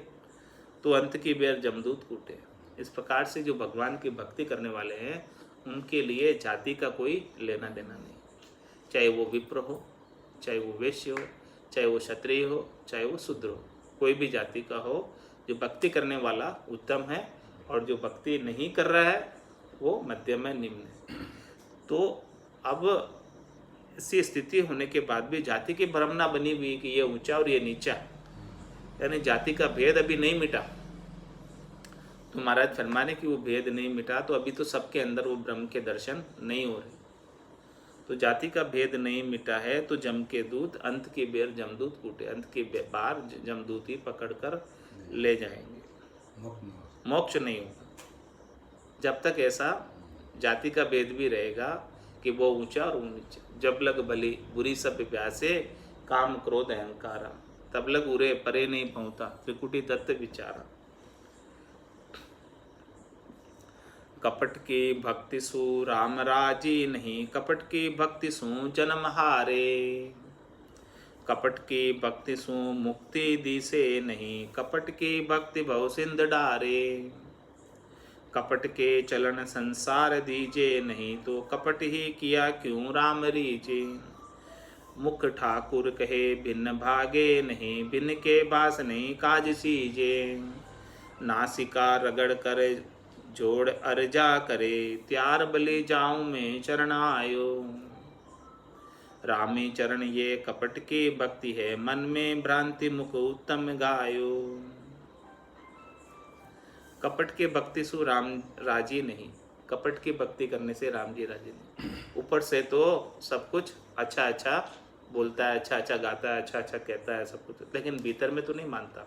तो अंत की बेर जमदूत कूटे। इस प्रकार से जो भगवान की भक्ति करने वाले हैं उनके लिए जाति का कोई लेना देना नहीं, चाहे वो विप्र हो, चाहे वो वैश्य हो, चाहे वो क्षत्रिय हो, चाहे वो शूद्र हो, कोई भी जाति का हो, जो भक्ति करने वाला उत्तम है और जो भक्ति नहीं कर रहा है वो मध्यम है, निम्न है। तो अब ऐसी स्थिति होने के बाद भी जाति की भ्रमना बनी हुई कि ये ऊंचा और ये नीचा, यानी जाति का भेद अभी नहीं मिटा। तो महाराज फरमाने कि वो भेद नहीं मिटा तो अभी तो सबके अंदर वो ब्रह्म के दर्शन नहीं हो रहे। तो जाति का भेद नहीं मिटा है तो जम के दूत अंत की बेर जमदूत कूटे, अंत की बार जमदूत ही पकड़ कर ले जाएंगे, मोक्ष नहीं होगा। जब तक ऐसा जाति का भेद भी रहेगा कि वो ऊंचा और वो नीचा, जब लग भली बुरी सब प्यासे, काम क्रोध अहंकारा, तब लग उरे परे नहीं पहुंचा, त्रिकुटी दत्त विचारा। कपट की भक्ति सु राम राजी नहीं, कपट की भक्ति सु जन्म हारे। कपट की भक्ति सु मुक्ति दिसे नहीं, कपट की भक्ति भव सिंध डारे। कपट के चलन संसार दीजे नहीं, तो कपट ही किया क्यों राम रीजे। मुख ठाकुर कहे भिन्न भागे नहीं, भिन्न के बास नहीं काज सीजे। नासिका रगड़ कर जोड़ अर्जा करे, त्यार बले जाऊं में चरण आयो। रामी चरण ये कपट की भक्ति है, मन में भ्रांति मुख उत्तम गायो। कपट के भक्ति सु राम राजी नहीं, कपट की भक्ति करने से राम जी राजी नहीं। ऊपर से तो सब कुछ अच्छा अच्छा बोलता है, अच्छा अच्छा गाता है, अच्छा अच्छा कहता है सब कुछ, लेकिन भीतर में तो नहीं मानता।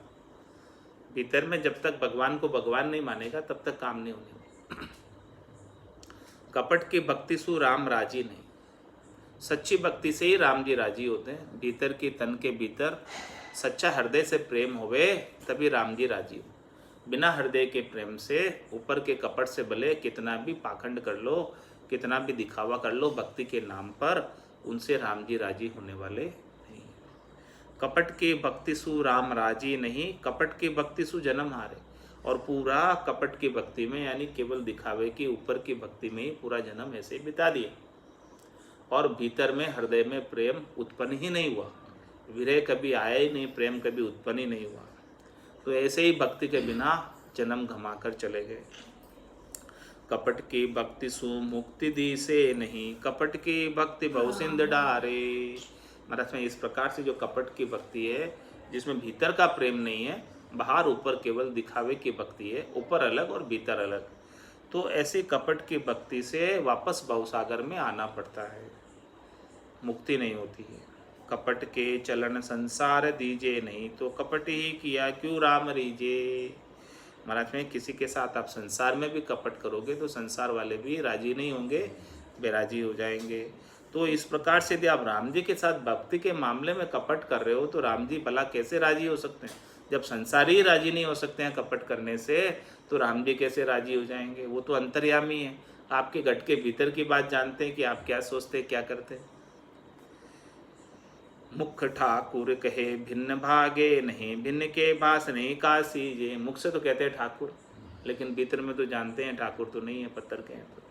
भीतर में जब तक भगवान को भगवान नहीं मानेगा तब तक काम नहीं होने। कपट की भक्ति सु राम राजी नहीं, सच्ची भक्ति से ही राम जी राजी होते हैं। भीतर की तन के भीतर सच्चा हृदय से प्रेम होवे तभी राम जी राजी हो। बिना हृदय के प्रेम से, ऊपर के कपट से भले कितना भी पाखंड कर लो, कितना भी दिखावा कर लो भक्ति के नाम पर, उनसे राम जी राजी होने वाले नहीं। कपट की भक्ति सु राम राजी नहीं, कपट की भक्ति सु जन्म हारे। और पूरा कपट की भक्ति में, यानी केवल दिखावे की ऊपर की भक्ति में ही पूरा जन्म ऐसे बिता दिए, और भीतर में हृदय में प्रेम उत्पन्न ही नहीं हुआ, विरह कभी आया ही नहीं, प्रेम कभी उत्पन्न ही नहीं हुआ। तो ऐसे ही भक्ति के बिना जन्म घमा कर चले गए। कपट की भक्ति सु मुक्ति दी से नहीं, कपट की भक्ति भवसिंध डारे। महाराज में इस प्रकार से जो कपट की भक्ति है, जिसमें भीतर का प्रेम नहीं है, बाहर ऊपर केवल दिखावे की भक्ति है, ऊपर अलग और भीतर अलग, तो ऐसी कपट की भक्ति से वापस भवसागर में आना पड़ता है, मुक्ति नहीं होती है। कपट के चलन संसार दीजे नहीं, तो कपट ही किया क्यों राम रीजे। महाराज में किसी के साथ आप संसार में भी कपट करोगे तो संसार वाले भी राजी नहीं होंगे, बेराजी हो जाएंगे। तो इस प्रकार से यदि आप राम जी के साथ भक्ति के मामले में कपट कर रहे हो तो राम जी भला कैसे राजी हो सकते हैं। जब संसारी ही राजी नहीं हो सकते हैं कपट करने से, तो राम जी कैसे राजी हो जाएंगे। वो तो अंतर्यामी है, आपके घट के भीतर की बात जानते हैं कि आप क्या सोचते हैं, क्या करते हैं। मुख ठाकुर कहे भिन्न भागे नहीं, भिन्न के भास नहीं कासीजे। मुख से तो कहते हैं ठाकुर, लेकिन भीतर में तो जानते हैं ठाकुर तो नहीं है, पत्थर के हैं तो।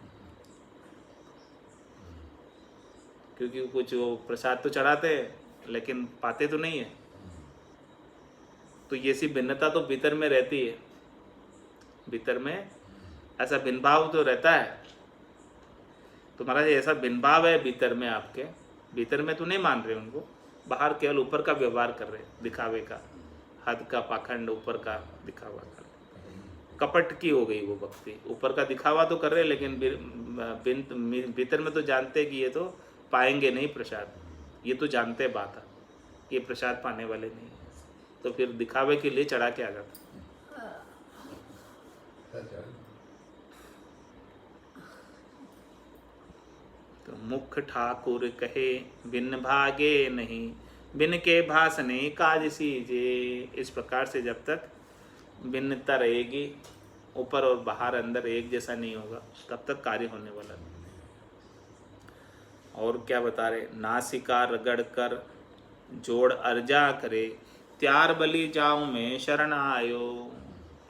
क्योंकि कुछ वो प्रसाद तो चढ़ाते हैं लेकिन पाते तो नहीं है। तो ये सी भिन्नता तो भीतर में रहती है, भीतर में ऐसा भिन्न भाव तो रहता है। तो महाराज ऐसा भिन्न भाव है भीतर में, आपके भीतर में तो नहीं मान रहे उनको, बाहर केवल ऊपर का व्यवहार कर रहे, दिखावे का, हद का पाखंड, ऊपर का दिखावा कर रहे। कपट की हो गई वो भक्ति, ऊपर का दिखावा तो कर रहे लेकिन भीतर में तो जानते कि ये तो पाएंगे नहीं प्रसाद, ये तो जानते बात, ये प्रसाद पाने वाले नहीं, तो फिर दिखावे के लिए चढ़ा के आ जाता। तो मुख ठाकुर कहे बिन भागे नहीं, बिन के भास नहीं काज सीजे। इस प्रकार से जब तक भिन्नता रहेगी, ऊपर और बाहर अंदर एक जैसा नहीं होगा, तब तक कार्य होने वाला नहीं। और क्या बता रहे, नासिका रगड़ कर जोड़ अर्जा करे, त्यार बलि जाऊं मैं शरण आयो।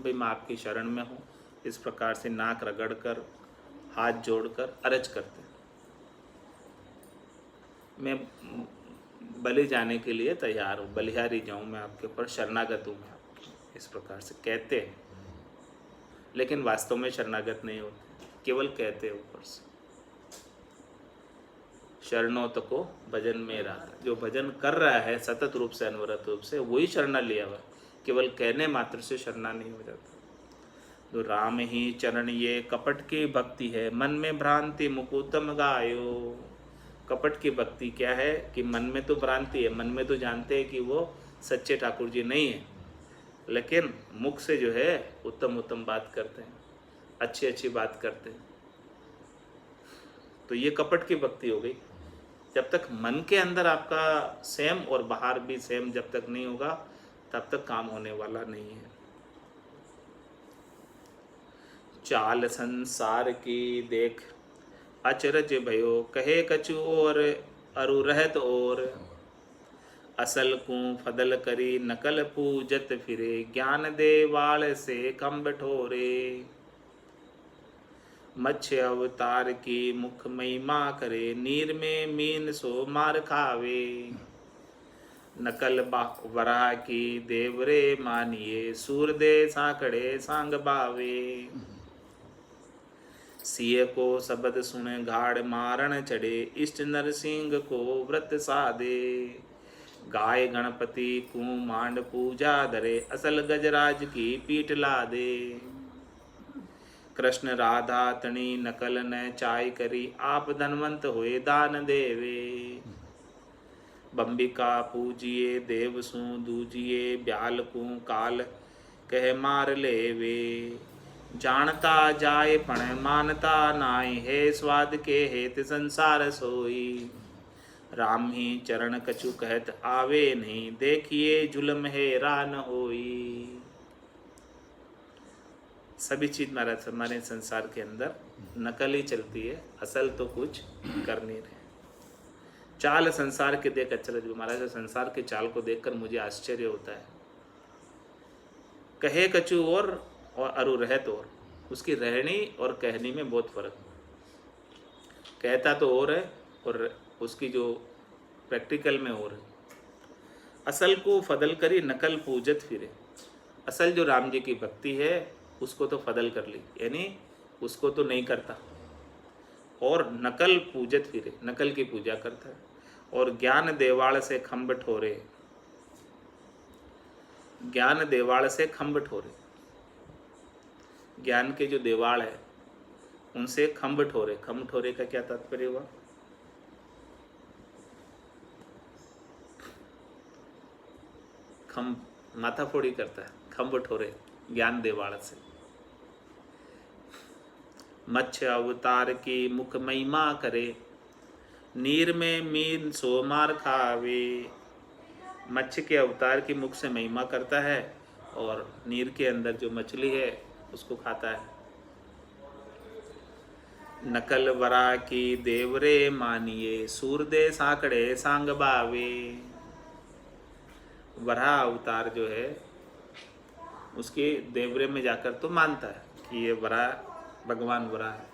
भाई मैं आपकी शरण में हूँ, इस प्रकार से नाक रगड़ कर हाथ जोड़कर अर्ज करते, मैं बलि जाने के लिए तैयार हूँ, बलिहारी जाऊँ मैं आपके ऊपर, शरणागत हूँ मैं आपके, इस प्रकार से कहते हैं। लेकिन वास्तव में शरणागत नहीं होते, केवल कहते हैं ऊपर से। शरणों को भजन में रहा, जो भजन कर रहा है सतत रूप से, अनवरत रूप से, वही शरणा लिया हुआ, केवल कहने मात्र से शरणा नहीं हो जाता। तो राम ही चरण ये कपट की भक्ति है, मन में भ्रांति मुकुतम गायो। कपट की भक्ति क्या है कि मन में तो भ्रांति है, मन में तो जानते हैं कि वो सच्चे ठाकुर जी नहीं है, लेकिन मुख से जो है उत्तम उत्तम बात करते हैं, अच्छी अच्छी बात करते हैं। तो ये कपट की भक्ति हो गई। जब तक मन के अंदर आपका सेम और बाहर भी सेम जब तक नहीं होगा, तब तक काम होने वाला नहीं है। चाल संसार की देख अचरज भयो, कहे कछु और अरु रहत और। असल को फदल करी नकल पूजत फिरे, ज्ञान देवाल से कम बठोरे। मत्स्य अवतार की मुख महिमा करे, नीर में मीन सो मार खावे। नकल वराह की देवरे मानिए, सूर दे साकड़े सांग बावे। सिय को शब्द सुने घाड़ मारण चढ़े, इष्ट नरसिंह को व्रत साधे। गाय गणपति को मांड पूजा धरे, असल गजराज की पीठ लादे। कृष्ण राधा तणी नकल न चाय करी, आप धनवंत होए दान देवे। बंबिका पूजिए देव सु दूजिए, ब्याल को काल कह मार लेवे। जानता जाए पण मानता नाय, है स्वाद के हेत संसार सोई। राम ही चरण कछु कहत आवे नहीं, देखिए जुलम है रान होई। सभी चीज महाराज हमारे संसार के अंदर नकल ही चलती है, असल तो कुछ कर नहीं रहे। चाल संसार के देख अचरज, महाराज संसार के चाल को देखकर मुझे आश्चर्य होता है। कहे कछु और अरु रहत और, उसकी रहनी और कहनी में बहुत फर्क। कहता तो और है और उसकी जो प्रैक्टिकल में और है। असल को फदल करी नकल पूजत फिरे, असल जो राम जी की भक्ति है उसको तो फदल कर ली, यानी उसको तो नहीं करता, और नकल पूजत फिरे, नकल की पूजा करता है। और ज्ञान देवाल से खम्भ ठोरे, ज्ञान देवाल से खम्भ ठोरे, ज्ञान के जो देवाल है उनसे खम्भ ठोरे। खम्भ ठोरे का क्या तात्पर्य हुआ? खम्भ माथा फोड़ी करता है, खम्भ ठोरे ज्ञान देवाड़ से। मत्स्य अवतार की मुख महिमा करे, नीर में मीन सो मार खावे। मत्स्य के अवतार की मुख से महिमा करता है और नीर के अंदर जो मछली है उसको खाता है। नकल वरा की देवरे मानिए, सूरदे साकड़े सांग बावे। वरा अवतार जो है उसके देवरे में जाकर तो मानता है कि ये वरा भगवान वरा है,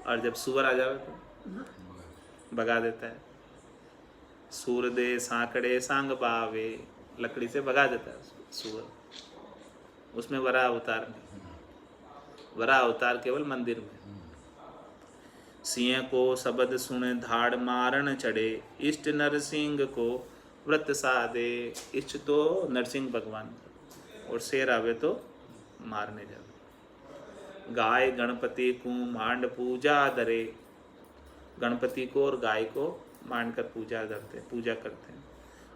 और जब सुअर आ जाए तो भगा देता है। सूरदे साकड़े सांग बावे, लकड़ी से भगा देता है सुअर। उसमें वरा अवतार नहीं, वरा अवतार केवल मंदिर में। सिंह को शब्द सुन धाड़ मारन चढ़े, इष्ट नरसिंह को व्रत साधे। इष्ट तो नरसिंह भगवान और शेर आवे तो मारने जावे। गाय गणपति को मांड पूजा धरे, गणपति को और गाय को मांड कर पूजा करते हैं।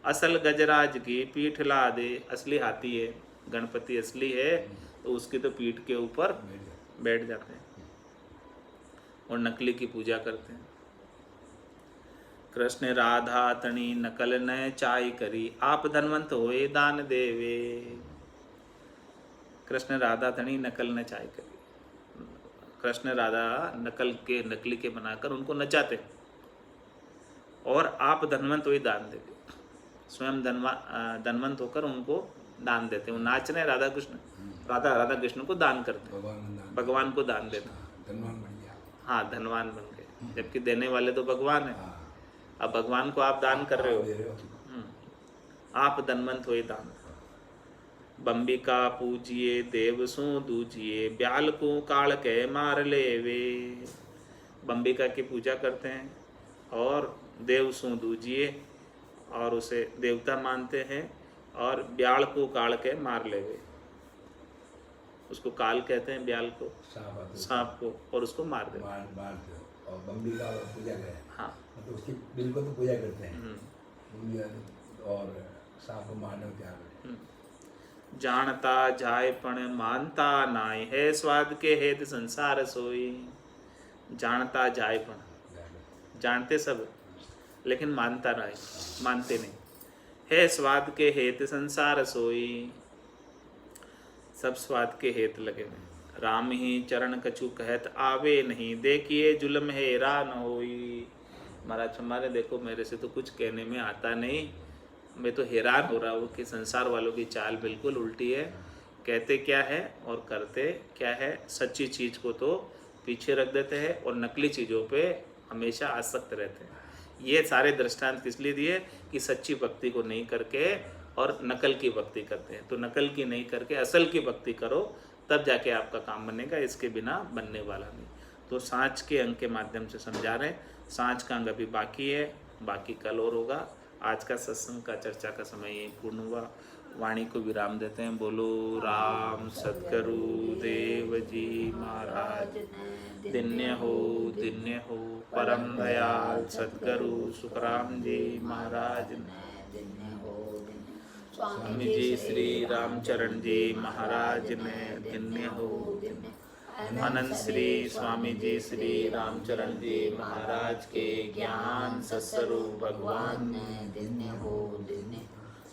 असल गजराज की पीठ ला दे, असली हाथी है, गणपति असली है तो उसकी तो पीठ के ऊपर बैठ जाते हैं और नकली की पूजा करते हैं। कृष्ण राधा तणी नकल न चाय करी, आप धनवंत होए दान देवे। कृष्ण राधा तणी नकल न चाय करी, कृष्ण राधा नकली के बनाकर उनको नचाते और आप धनवंत हुए दान देवे। स्वयं धनवंत होकर उनको दान देते। वो नाच रहे राधा कृष्ण, राधा कृष्ण को दान करते, भगवान को दान देते। हाँ, धनवान बन गए, जबकि देने वाले तो भगवान है। अब भगवान को आप दान कर रहे हो। आप धनवंत हुए दान। बंबिका पूजिए देव सो दूजिए, ब्याल को काल के मार लेवे। बंबिका की पूजा करते हैं और देव सो दूजिए और उसे देवता मानते हैं, और ब्याल को काल के मार लेवे। उसको काल कहते हैं, ब्याल को सांप को, और उसको मार दे। और बंबिका पूजा करें, हाँ, मतलब उसकी बिल को तो पूजा करते हैं और सांप को मारने को तैयार है। जानता जाय पण मानता नाय, है स्वाद के हेत संसार सोई। जानता जाय पण, जानते सब लेकिन मानते नहीं। है स्वाद के हेत संसार सोई, सब स्वाद के हेत लगे हुए। राम ही चरण कछु कहत आवे नहीं, देखिए जुल्म हेरा न होई। महाराज हमारे देखो, मेरे से तो कुछ कहने में आता नहीं, मैं तो हैरान हो रहा हूँ कि संसार वालों की चाल बिल्कुल उल्टी है। कहते क्या है और करते क्या है। सच्ची चीज़ को तो पीछे रख देते हैं और नकली चीज़ों पे हमेशा आसक्त रहते हैं। ये सारे दृष्टांत इसलिए दिए कि सच्ची भक्ति को नहीं करके और नकल की भक्ति करते हैं। तो नकल की नहीं करके असल की भक्ति करो, तब जाके आपका काम बनेगा, इसके बिना बनने वाला नहीं। तो सांच के अंग के माध्यम से समझा रहे हैं। सांच का अंग अभी बाकी है, बाकी कल और होगा। आज का सत्संग का चर्चा का समय यही पूर्ण हुआ। वाणी को विराम देते हैं। बोलो राम सद्गुरु देव जी महाराज। दिन्य हो परम दयाल सद्गुरु सुखराम जी महाराज। स्वामी जी श्री रामचरण जी महाराज ने दिन्य हो। अनंत श्री स्वामी जी श्री रामचरण जी महाराज के ज्ञान सत्स्वरूप भगवान ने दिन्य हो।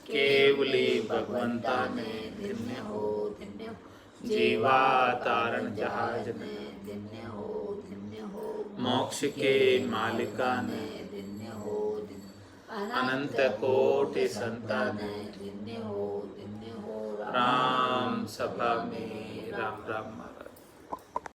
केवली भगवंता ने दिन्य हो। जीवा तारण जहाज ने दिन्य हो। मोक्ष के मालिका ने दिन्य हो। अनंत कोटि संतान ने दिन्य हो। राम सभा में राम राम।